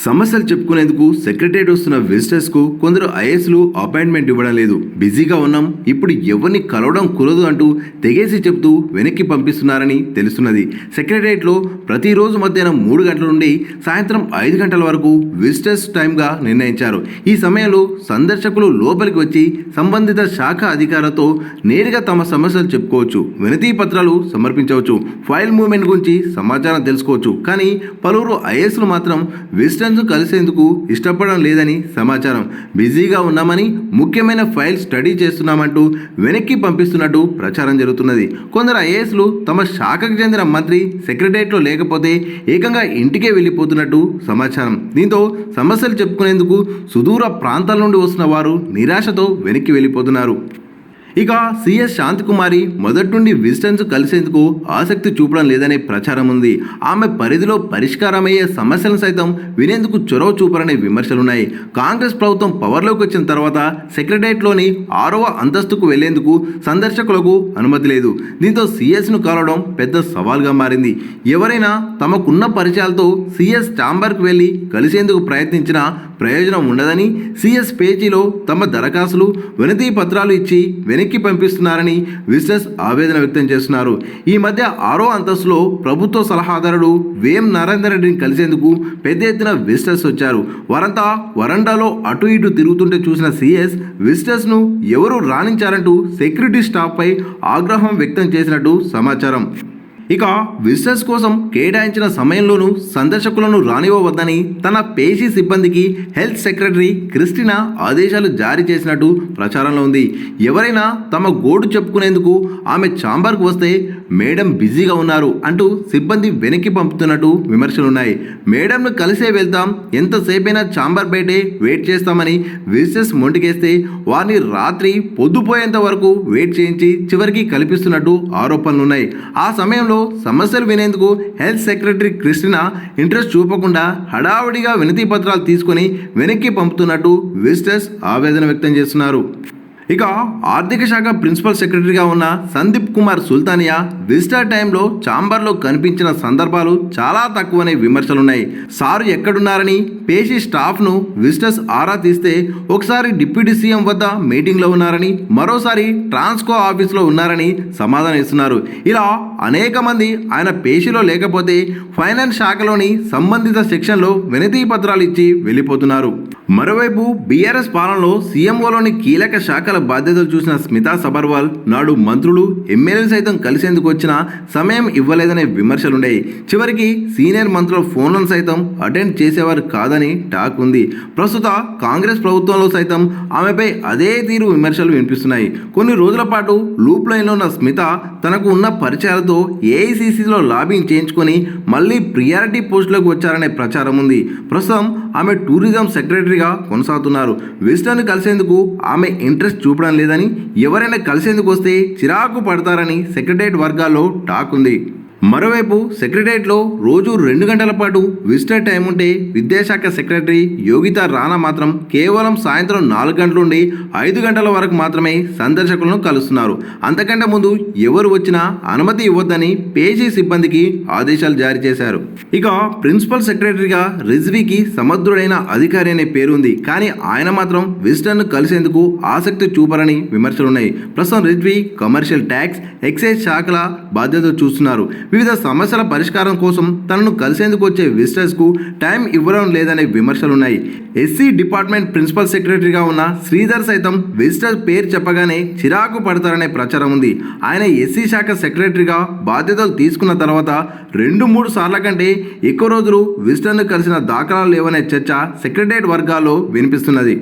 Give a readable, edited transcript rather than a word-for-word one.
సమస్యలు చెప్పుకునేందుకు సెక్రటరియట్ వస్తున్న విజిటర్స్ కు కొందరు ఐఏఎస్లు అపాయింట్మెంట్ ఇవ్వడం లేదు, బిజీగా ఉన్నాం, ఇప్పుడు ఎవరిని కలవడం కుదరదు అంటూ తెగేసి చెబుతూ వెనక్కి పంపిస్తున్నారని తెలుస్తున్నది. సెక్రటరియట్లో ప్రతిరోజు మధ్యాహ్నం 3 గంటల నుండి సాయంత్రం 5 గంటల వరకు విజిటర్స్ టైంగా నిర్ణయించారు. ఈ సమయంలో సందర్శకులు లోపలికి వచ్చి సంబంధిత శాఖ అధికారులతో నేరుగా తమ సమస్యలు చెప్పుకోవచ్చు, వినతి పత్రాలు సమర్పించవచ్చు, ఫైల్ మూవ్మెంట్ గురించి సమాచారం తెలుసుకోవచ్చు. కానీ పలువురు ఐఏఎస్లు మాత్రం విజిటర్స్ కలిసేందుకు ఇష్టపడడం లేదని సమాచారం. బిజీగా ఉన్నామని, ముఖ్యమైన ఫైల్ స్టడీ చేస్తున్నామంటూ వెనక్కి పంపిస్తున్నట్టు ప్రచారం జరుగుతున్నది. కొందరు ఐఏఎస్లు తమ శాఖకు చెందిన మంత్రి సెక్రటరియట్లో లేకపోతే ఏకంగా ఇంటికే వెళ్ళిపోతున్నట్టు సమాచారం. దీంతో సమస్యలు చెప్పుకునేందుకు సుదూర ప్రాంతాల నుండి వస్తున్న వారు నిరాశతో వెనక్కి వెళ్ళిపోతున్నారు. ఇక సిఎస్ శాంతికుమారి మొదటి నుండి విజిటర్స్ కలిసేందుకు ఆసక్తి చూపడం లేదనే ప్రచారం ఉంది. ఆమె పరిధిలో పరిష్కారమయ్యే సమస్యలను సైతం వినేందుకు చొరవ చూపరనే విమర్శలున్నాయి. కాంగ్రెస్ ప్రభుత్వం పవర్లోకి వచ్చిన తర్వాత సెక్రటరియట్లోని 6వ అంతస్తుకు వెళ్లేందుకు సందర్శకులకు అనుమతి లేదు. దీంతో సిఎస్ను కలవడం పెద్ద సవాల్గా మారింది. ఎవరైనా తమకున్న పరిచయాలతో సిఎస్ ఛాంబర్కు వెళ్లి కలిసేందుకు ప్రయత్నించినా ప్రయోజనం ఉండదని, సిఎస్ పేజీలో తమ దరఖాస్తులు, వినతి పత్రాలు ఇచ్చి వెనక్కి పంపిస్తున్నారని విజిటర్స్ ఆవేదన వ్యక్తం చేస్తున్నారు. ఈ మధ్య 6వ అంతస్తులో ప్రభుత్వ సలహాదారుడు వేం నరేందర్ రెడ్డిని కలిసేందుకు పెద్ద ఎత్తున విజిటర్స్ వచ్చారు. వారంతా వరండాలో అటు ఇటు తిరుగుతుంటే చూసిన సిఎస్ విజిటర్స్ను ఎవరు రాణించారంటూ సెక్యూరిటీ స్టాఫ్పై ఆగ్రహం వ్యక్తం చేసినట్టు సమాచారం. ఇక విజిటర్స్ కోసం కేటాయించిన సమయంలోనూ సందర్శకులను రానివ్వవద్దని తన పేషీ సిబ్బందికి హెల్త్ సెక్రటరీ క్రిస్టినా ఆదేశాలు జారీ చేసినట్టు ప్రచారంలో ఉంది. ఎవరైనా తమ గోడు చెప్పుకునేందుకు ఆమె ఛాంబర్కు వస్తే మేడం బిజీగా ఉన్నారు అంటూ సిబ్బంది వెనక్కి పంపుతున్నట్టు విమర్శలున్నాయి. మేడంను కలిసే వెళ్తాం, ఎంతసేపైనా ఛాంబర్ బయటే వెయిట్ చేస్తామని విజిటర్స్ మొండికేస్తే వారిని రాత్రి పొద్దుపోయేంత వరకు వెయిట్ చేయించి చివరికి కల్పిస్తున్నట్టు ఆరోపణలున్నాయి. ఆ సమయంలో సమస్యలు వినేందుకు హెల్త్ సెక్రటరీ క్రిస్టినా ఇంట్రెస్ట్ చూపకుండా హడావుడిగా వినతి పత్రాలు తీసుకొని వెనక్కి పంపుతున్నట్టు విజిటర్స్ ఆవేదన వ్యక్తం చేస్తున్నారు. ఇక ఆర్థిక శాఖ ప్రిన్సిపల్ సెక్రటరీగా ఉన్న సందీప్ కుమార్ సుల్తానియా విజిటర్ టైంలో ఛాంబర్లో కనిపించిన సందర్భాలు చాలా తక్కువనే విమర్శలున్నాయి. సారు ఎక్కడున్నారని పేషీ స్టాఫ్ను విజిటర్స్ ఆరా తీస్తే ఒకసారి డిప్యూటీ సీఎం వద్ద మీటింగ్లో ఉన్నారని, మరోసారి ట్రాన్స్కో ఆఫీస్లో ఉన్నారని సమాధానం ఇస్తున్నారు. ఇలా అనేక మంది ఆయన పేషీలో లేకపోతే ఫైనాన్స్ శాఖలోని సంబంధిత సెక్షన్లో వినతి పత్రాలు ఇచ్చి వెళ్ళిపోతున్నారు. మరోవైపు బీఆర్ఎస్ పాలనలో సీఎంఓలోని కీలక శాఖల బాధ్యతలు చూసిన స్మితా సబర్వాల్ నాడు మంత్రులు, ఎమ్మెల్యేలు సైతం కలిసేందుకు వచ్చిన సమయం ఇవ్వలేదనే విమర్శలుండాయి. చివరికి సీనియర్ మంత్రుల ఫోన్లను సైతం అటెండ్ చేసేవారు కాదని టాక్ ఉంది. ప్రస్తుత కాంగ్రెస్ ప్రభుత్వంలో సైతం ఆమెపై అదే తీరు విమర్శలు వినిపిస్తున్నాయి. కొన్ని రోజుల పాటు లూప్ లైన్లో ఉన్న స్మిత తనకు ఉన్న పరిచయాలతో ఏఐసీసీలో లాబింగ్ చేయించుకొని మళ్ళీ ప్రియారిటీ పోస్టులకు వచ్చారనే ప్రచారం ఉంది. ప్రస్తుతం ఆమె టూరిజం సెక్రటరీగా కొనసాగుతున్నారు. విజిటర్ని కలిసేందుకు ఆమె ఇంట్రెస్ట్ చూపడం లేదని, ఎవరైనా కలిసేందుకు వస్తే చిరాకు పడతారని సెక్రటరియట్ వర్గాల్లో టాక్ ఉంది. మరోవైపు సెక్రటరియట్లో రోజు 2 గంటల పాటు విజిటర్ టైం ఉంటే విద్యాశాఖ సెక్రటరీ యోగితా రాణా మాత్రం కేవలం సాయంత్రం 4 గంటల నుండి 5 గంటల వరకు మాత్రమే సందర్శకులను కలుస్తున్నారు. అంతకంటే ముందు ఎవరు వచ్చినా అనుమతి ఇవ్వొద్దని పేజీ సిబ్బందికి ఆదేశాలు జారీ చేశారు. ఇక ప్రిన్సిపల్ సెక్రటరీగా రిజ్వీకి సమర్థుడైన అధికారి అనే పేరుంది. కానీ ఆయన మాత్రం విజిటర్ను కలిసేందుకు ఆసక్తి చూపరని విమర్శలున్నాయి. ప్రస్తుతం రిజ్వీ కమర్షియల్ ట్యాక్స్, ఎక్సైజ్ శాఖల బాధ్యతలు చూస్తున్నారు. వివిధ సమస్యల పరిష్కారం కోసం తనను కలిసేందుకు వచ్చే విజిటర్స్కు టైం ఇవ్వడం లేదనే విమర్శలున్నాయి. ఎస్సీ డిపార్ట్మెంట్ ప్రిన్సిపల్ సెక్రటరీగా ఉన్న శ్రీధర్ సైతం విజిటర్ పేరు చెప్పగానే చిరాకు పడతారనే ప్రచారం ఉంది. ఆయన ఎస్సీ శాఖ సెక్రటరీగా బాధ్యతలు తీసుకున్న తర్వాత 2-3 సార్ల కంటే ఎక్కువ రోజులు విజిటర్ను కలిసిన దాఖలాలు లేవనే చర్చ సెక్రటరియట్ వర్గాల్లో వినిపిస్తున్నది.